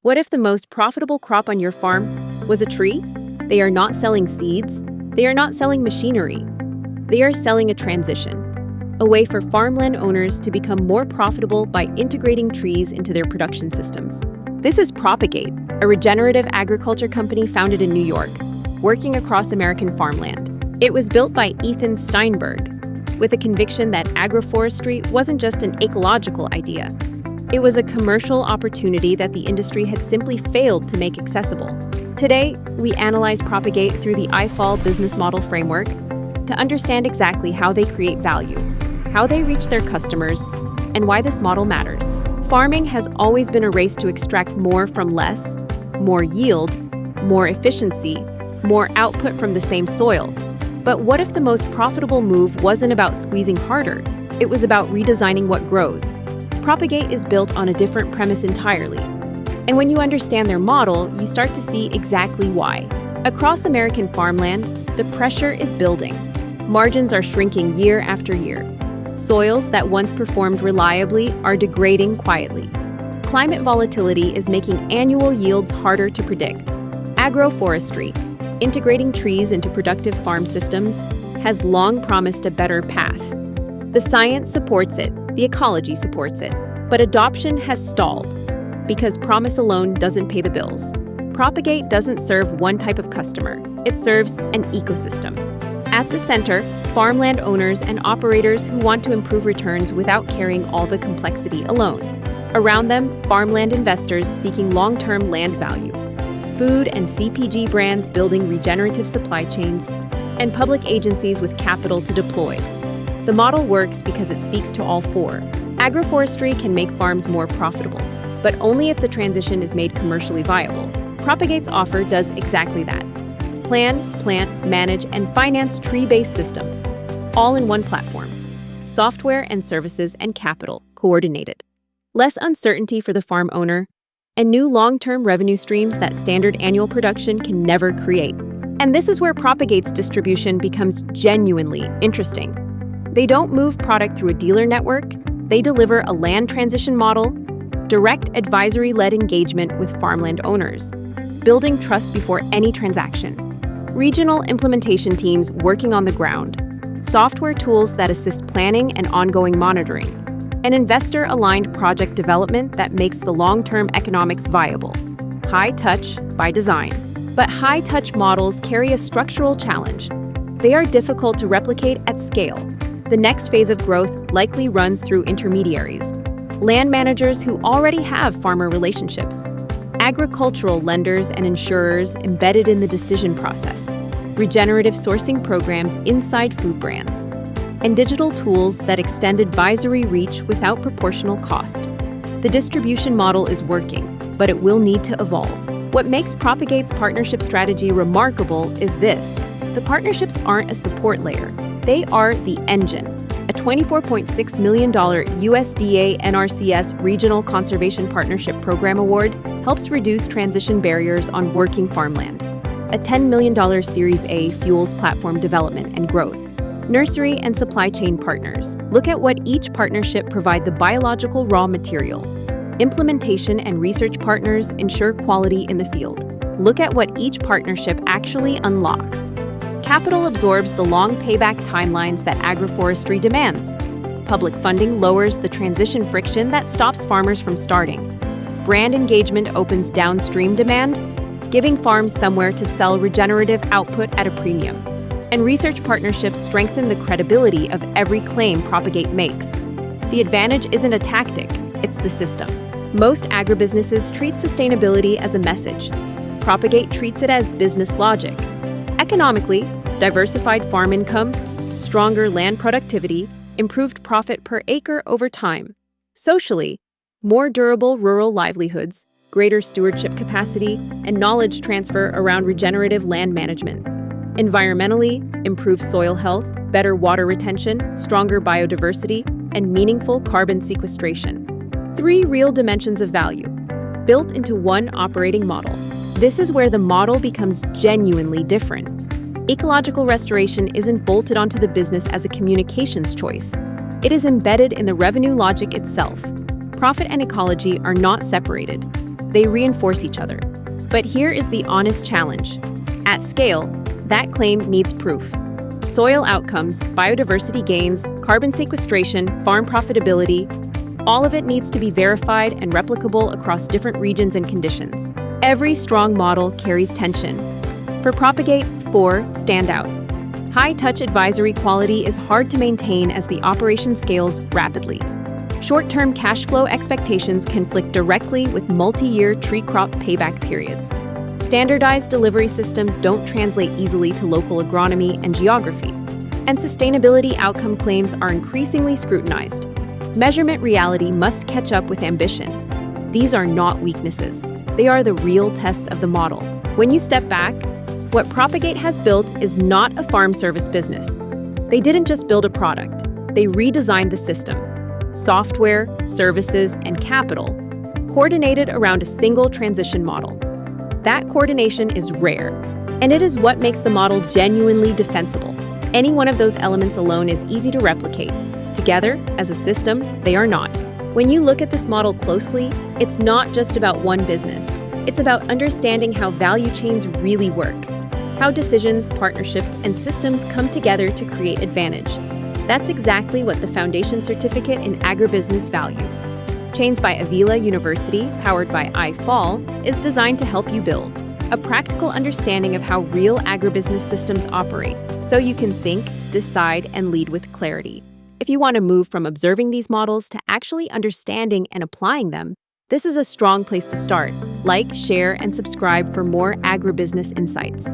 What if the most profitable crop on your farm was a tree? They are not selling seeds. They are not selling machinery. They are selling a transition, a way for farmland owners to become more profitable by integrating trees into their production systems. This is Propagate, a regenerative agriculture company founded in New York, working across American farmland. It was built by Ethan Steinberg, with a conviction that agroforestry wasn't just an ecological idea. It was a commercial opportunity that the industry had simply failed to make accessible. Today, we analyze Propagate through the IFAL Business Model Framework to understand exactly how they create value, how they reach their customers, and why this model matters. Farming has always been a race to extract more from less, more yield, more efficiency, more output from the same soil. But what if the most profitable move wasn't about squeezing harder? It was about redesigning what grows. Propagate is built on a different premise entirely. And when you understand their model, you start to see exactly why. Across American farmland, the pressure is building. Margins are shrinking year after year. Soils that once performed reliably are degrading quietly. Climate volatility is making annual yields harder to predict. Agroforestry, integrating trees into productive farm systems, has long promised a better path. The science supports it, the ecology supports it, but adoption has stalled because promise alone doesn't pay the bills. Propagate doesn't serve one type of customer, it serves an ecosystem. At the center, farmland owners and operators who want to improve returns without carrying all the complexity alone. Around them, farmland investors seeking long-term land value, food and CPG brands building regenerative supply chains, and public agencies with capital to deploy. The model works because it speaks to all four. Agroforestry can make farms more profitable, but only if the transition is made commercially viable. Propagate's offer does exactly that. Plan, plant, manage, and finance tree-based systems, all in one platform. Software and services and capital coordinated. Less uncertainty for the farm owner, and new long-term revenue streams that standard annual production can never create. And this is where Propagate's distribution becomes genuinely interesting. They don't move product through a dealer network, they deliver a land transition model, direct advisory-led engagement with farmland owners, building trust before any transaction, regional implementation teams working on the ground, software tools that assist planning and ongoing monitoring, an investor-aligned project development that makes the long-term economics viable. High touch by design. But high-touch models carry a structural challenge. They are difficult to replicate at scale. The next phase of growth likely runs through intermediaries, land managers who already have farmer relationships, agricultural lenders and insurers embedded in the decision process, regenerative sourcing programs inside food brands, and digital tools that extend advisory reach without proportional cost. The distribution model is working, but it will need to evolve. What makes Propagate's partnership strategy remarkable is this. The partnerships aren't a support layer. They are the engine. A $24.6 million USDA NRCS Regional Conservation Partnership Program Award helps reduce transition barriers on working farmland. A $10 million Series A fuels platform development and growth. Nursery and supply chain partners. Look at what each partnership provide the biological raw material. Implementation and research partners ensure quality in the field. Look at what each partnership actually unlocks. Capital absorbs the long payback timelines that agroforestry demands. Public funding lowers the transition friction that stops farmers from starting. Brand engagement opens downstream demand, giving farms somewhere to sell regenerative output at a premium. And research partnerships strengthen the credibility of every claim Propagate makes. The advantage isn't a tactic, it's the system. Most agribusinesses treat sustainability as a message. Propagate treats it as business logic. Economically, diversified farm income, stronger land productivity, improved profit per acre over time. Socially, more durable rural livelihoods, greater stewardship capacity, and knowledge transfer around regenerative land management. Environmentally, improved soil health, better water retention, stronger biodiversity, and meaningful carbon sequestration. 3 real dimensions of value, built into one operating model. This is where the model becomes genuinely different. Ecological restoration isn't bolted onto the business as a communications choice. It is embedded in the revenue logic itself. Profit and ecology are not separated. they reinforce each other. But here is the honest challenge. At scale, that claim needs proof. Soil outcomes, biodiversity gains, carbon sequestration, farm profitability, all of it needs to be verified and replicable across different regions and conditions. Every strong model carries tension. For Propagate, 4 stand out. High-touch advisory quality is hard to maintain as the operation scales rapidly. Short-term cash flow expectations conflict directly with multi-year tree crop payback periods. Standardized delivery systems don't translate easily to local agronomy and geography, and sustainability outcome claims are increasingly scrutinized. Measurement reality must catch up with ambition. These are not weaknesses. They are the real tests of the model. When you step back, what Propagate has built is not a farm service business. They didn't just build a product, they redesigned the system. Software, services, and capital, coordinated around a single transition model. That coordination is rare, and it is what makes the model genuinely defensible. Any one of those elements alone is easy to replicate. Together, as a system, they are not. When you look at this model closely, it's not just about one business. It's about understanding how value chains really work, how decisions, partnerships, and systems come together to create advantage. That's exactly what the Foundation Certificate in Agribusiness value. Chains by Avila University, powered by IFAL, is designed to help you build a practical understanding of how real agribusiness systems operate, so you can think, decide, and lead with clarity. If you want to move from observing these models to actually understanding and applying them, this is a strong place to start. Like, share, and subscribe for more agribusiness insights.